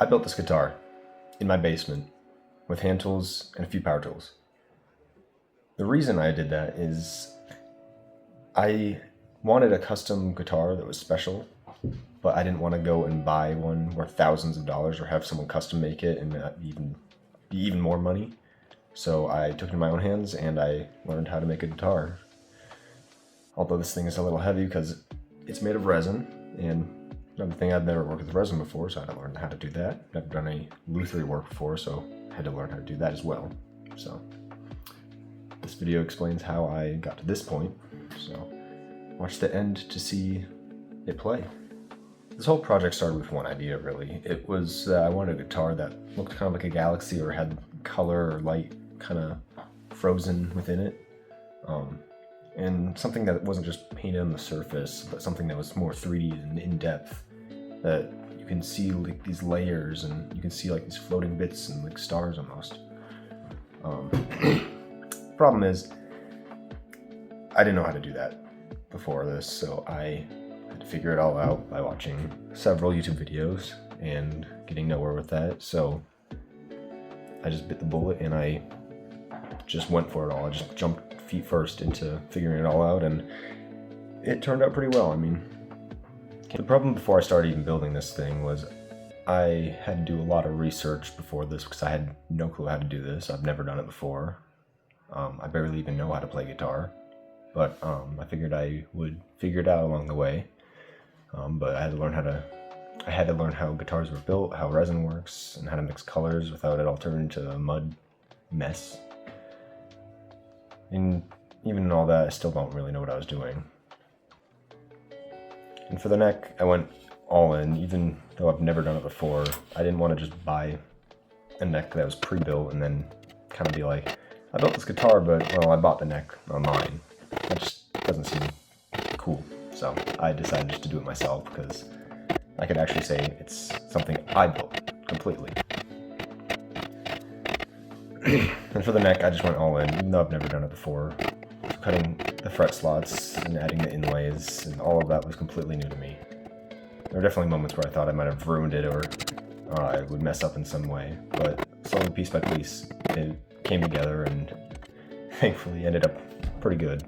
I built this guitar in my basement with hand tools and a few power tools. The reason I did that is I wanted a custom guitar that was special, but I didn't want to go and buy one worth thousands of dollars or have someone custom make it and be even more money. So I took it in my own hands and I learned how to make a guitar. Although this thing is a little heavy because it's made of resin, and another thing, I've never worked with resin before, so I had to learn how to do that. Never done any lutherie work before, so I had to learn how to do that as well. So this video explains how I got to this point, so watch the end to see it play. This whole project started with one idea, really. It was I wanted a guitar that looked kind of like a galaxy or had color or light kind of frozen within it. And something that wasn't just painted on the surface, but something that was more 3D and in-depth, that you can see like these layers and you can see like these floating bits and like stars almost. Problem is, I didn't know how to do that before this, so I had to figure it all out by watching several YouTube videos and getting nowhere with that. So I just bit the bullet and I just went for it all. I just jumped feet first into figuring it all out, and it turned out pretty well. I mean, the problem before I started even building this thing was I had to do a lot of research before this because I had no clue how to do this. I've never done it before. I barely even know how to play guitar, but I figured I would figure it out along the way. But I had to learn how guitars were built, how resin works, and how to mix colors without it all turning into a mud mess. And even in all that, I still don't really know what I was doing. And for the neck, I went all in, even though I've never done it before. I didn't want to just buy a neck that was pre-built and then kind of be like, I built this guitar, but, well, I bought the neck online. That just doesn't seem cool. So I decided just to do it myself because I could actually say it's something I built completely. And for the neck, I just went all in, even though I've never done it before. Cutting the fret slots and adding the inlays and all of that was completely new to me. There were definitely moments where I thought I might have ruined it or I would mess up in some way, but slowly, piece by piece, it came together and thankfully ended up pretty good.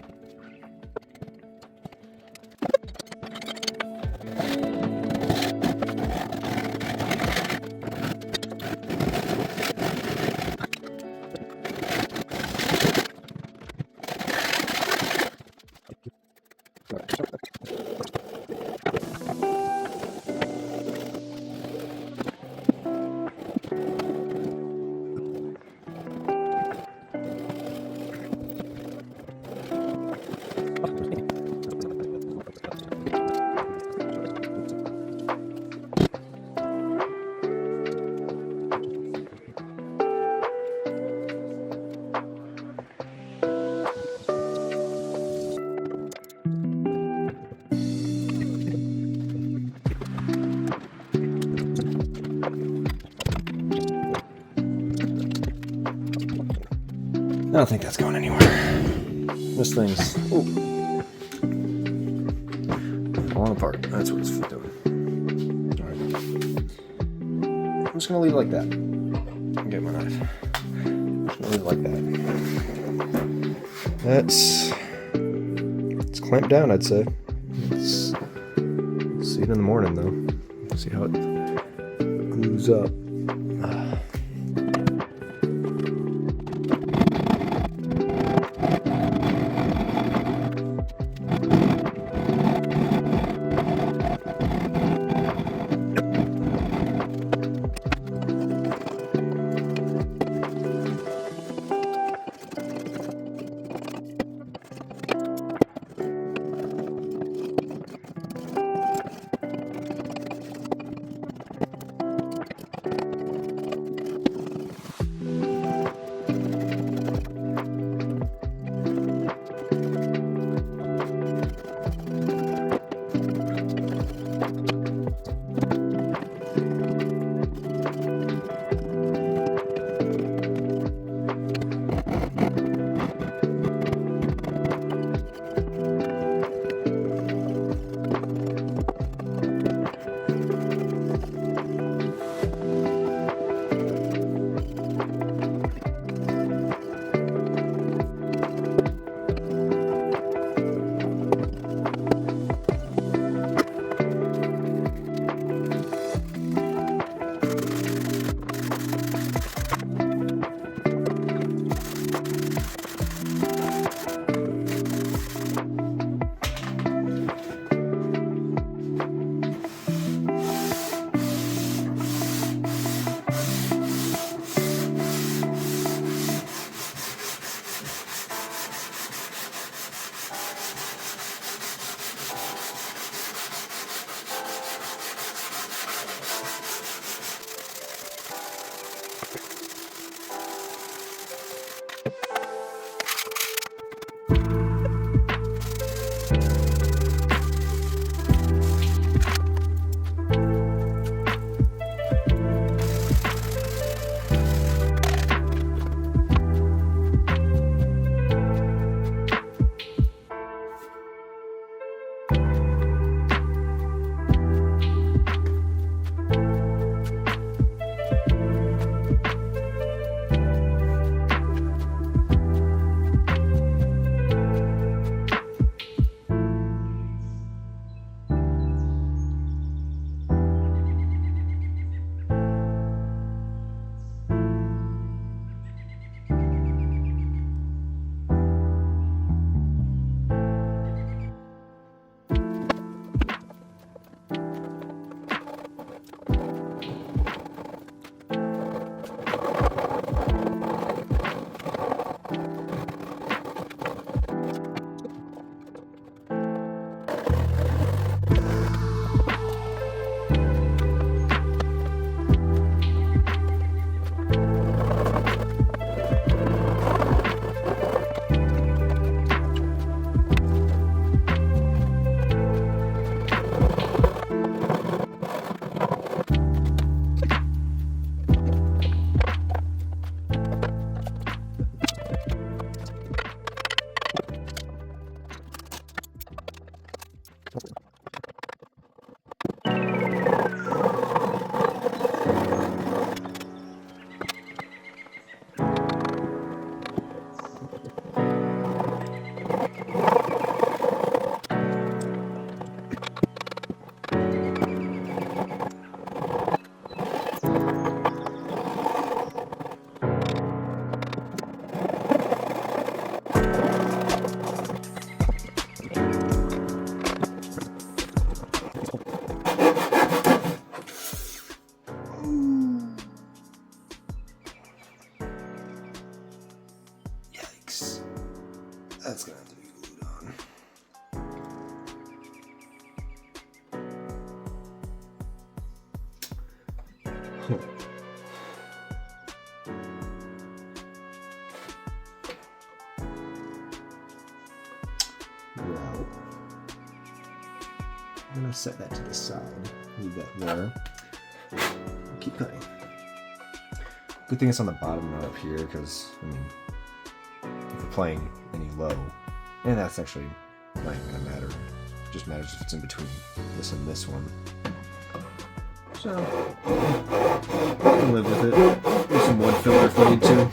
I don't think that's going anywhere. This thing's falling apart. That's what it's doing. Alright. I'm just gonna leave it like that. Get my knife. I'm just gonna leave it like that. It's clamped down, I'd say. Let's see it in the morning though. See how it glues up. That's gonna have to be glued on. Well, I'm gonna set that to the side. Leave that there. Keep cutting. Good thing it's on the bottom, not up here, because I mean, if we're playing any low, and that's actually not even gonna matter. It just matters if it's in between this and this one. So, we can live with it. Do some wood filler if we need to.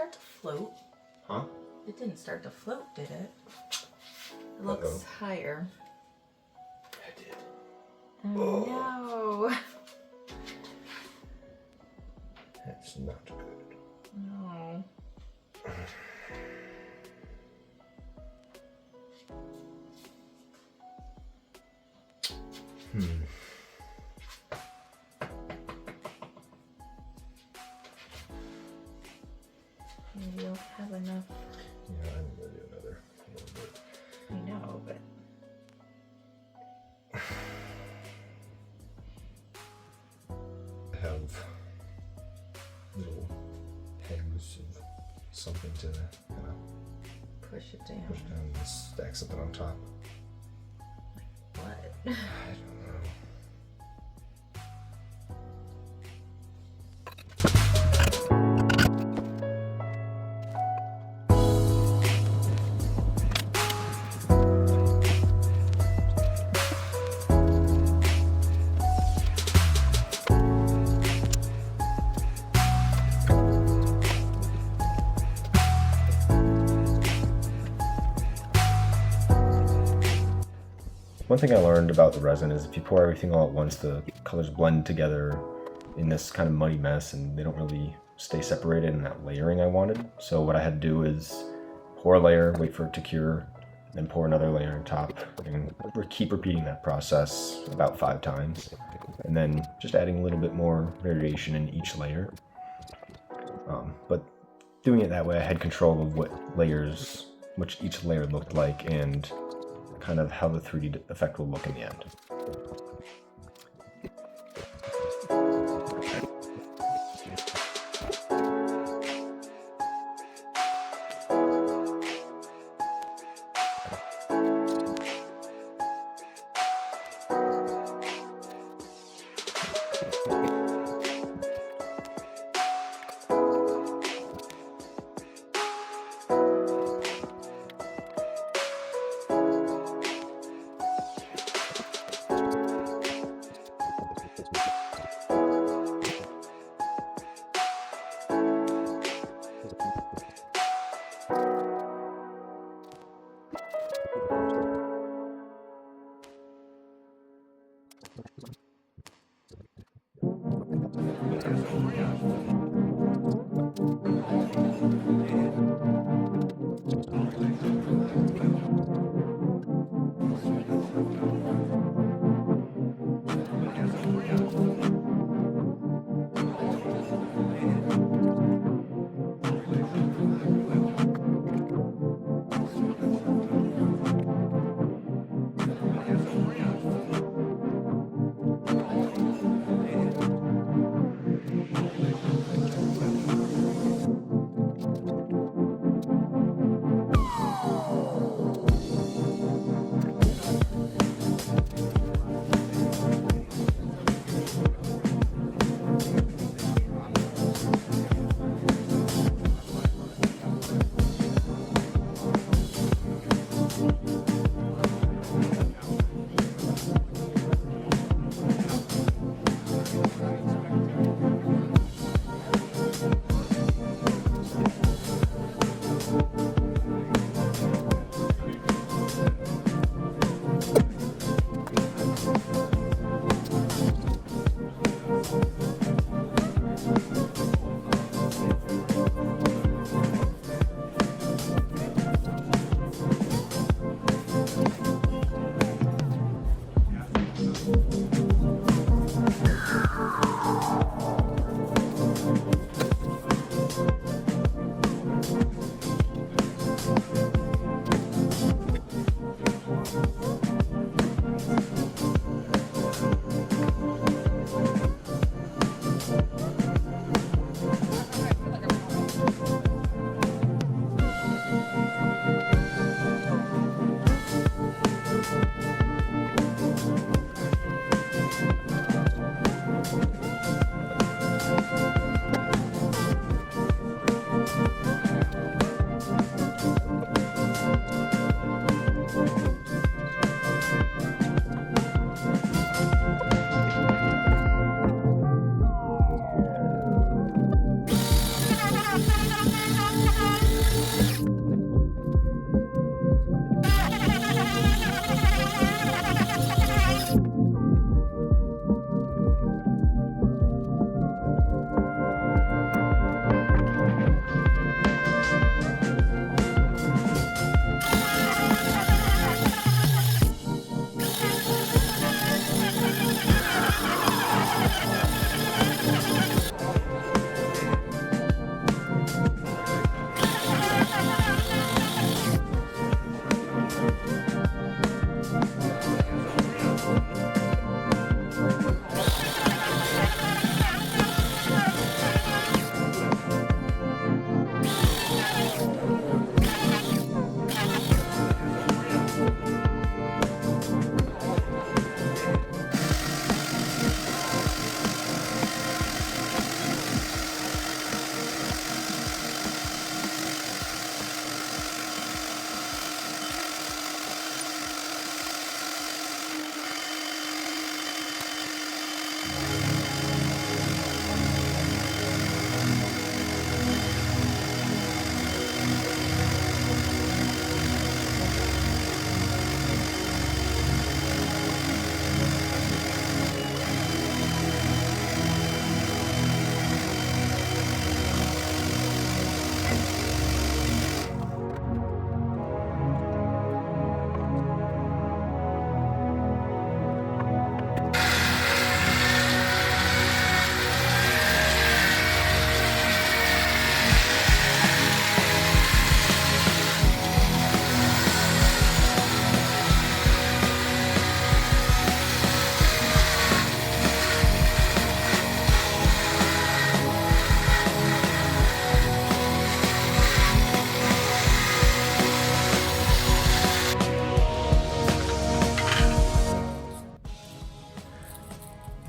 start to float? Huh? It didn't start to float, did it? It looks higher. I did. Oh no. That's not good. No. Maybe you'll have enough. Yeah, I'm gonna do another little bit. I know, but I have little pegs of something to kind of push it down. push down and stack something on top. What? I don't know. One thing I learned about the resin is if you pour everything all at once, the colors blend together in this kind of muddy mess and they don't really stay separated in that layering I wanted. So what I had to do is pour a layer, wait for it to cure, then pour another layer on top, and keep repeating that process about 5 times. And then just adding a little bit more variation in each layer. But doing it that way, I had control of which each layer looked like, and kind of how the 3D effect will look in the end.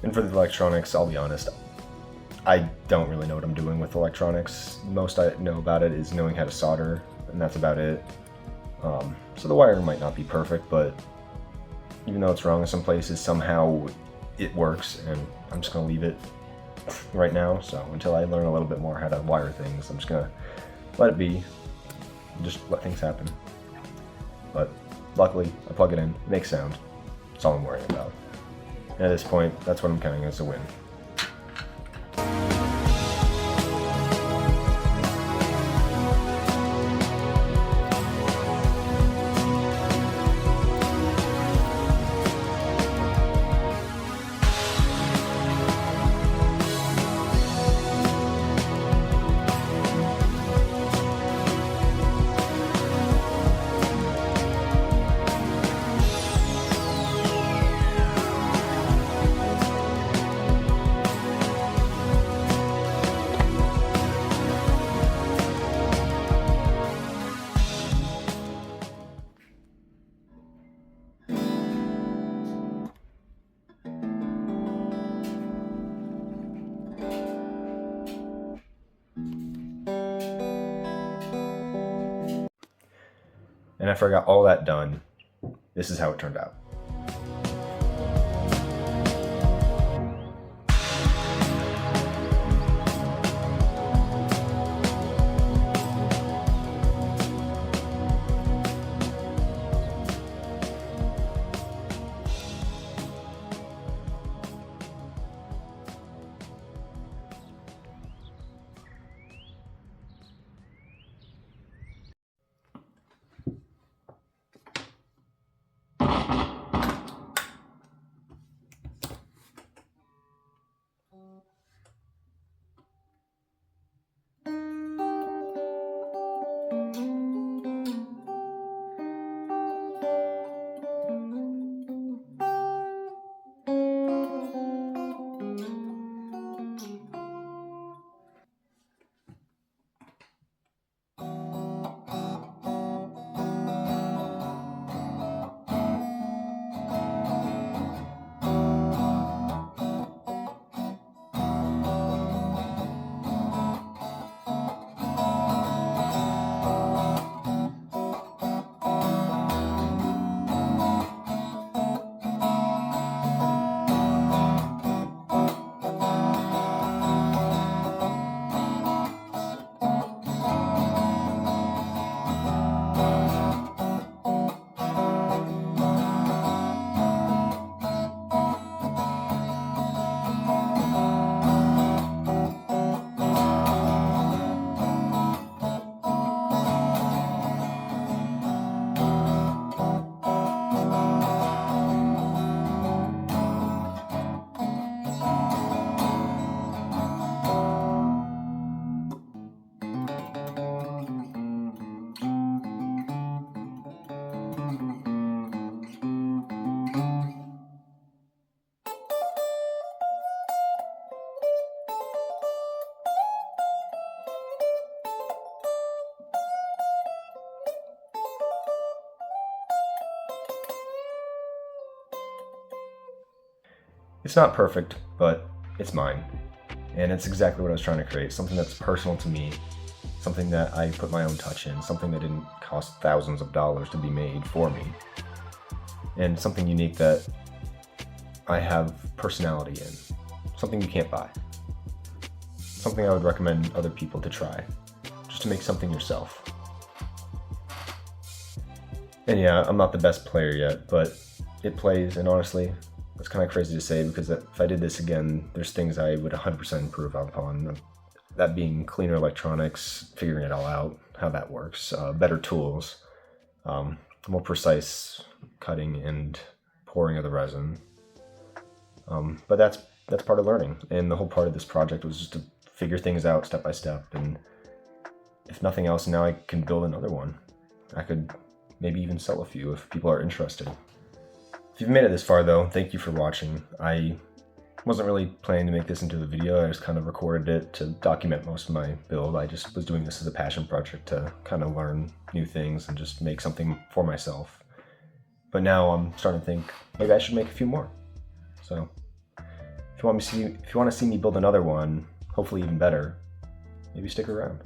And for the electronics, I'll be honest, I don't really know what I'm doing with electronics. Most I know about it is knowing how to solder, and that's about it. So the wiring might not be perfect, but even though it's wrong in some places, somehow it works, and I'm just gonna leave it right now. So until I learn a little bit more how to wire things, I'm just gonna let it be, and just let things happen. But luckily, I plug it in, it makes sound. That's all I'm worrying about. And at this point, that's what I'm counting as a win. And after I got all that done, this is how it turned out. It's not perfect, but it's mine. And it's exactly what I was trying to create, something that's personal to me, something that I put my own touch in, something that didn't cost thousands of dollars to be made for me, and something unique that I have personality in. something you can't buy. Something I would recommend other people to try, just to make something yourself. And yeah, I'm not the best player yet, but it plays, and honestly, it's kind of crazy to say because if I did this again, there's things I would 100% improve upon. That being cleaner electronics, figuring it all out, how that works, better tools, more precise cutting and pouring of the resin. But that's part of learning, and the whole part of this project was just to figure things out step by step, and if nothing else, now I can build another one. I could maybe even sell a few if people are interested. If you've made it this far though, thank you for watching. I wasn't really planning to make this into a video, I just kind of recorded it to document most of my build. I just was doing this as a passion project to kind of learn new things and just make something for myself. But now I'm starting to think maybe I should make a few more. So if you want to see me build another one, hopefully even better, maybe stick around.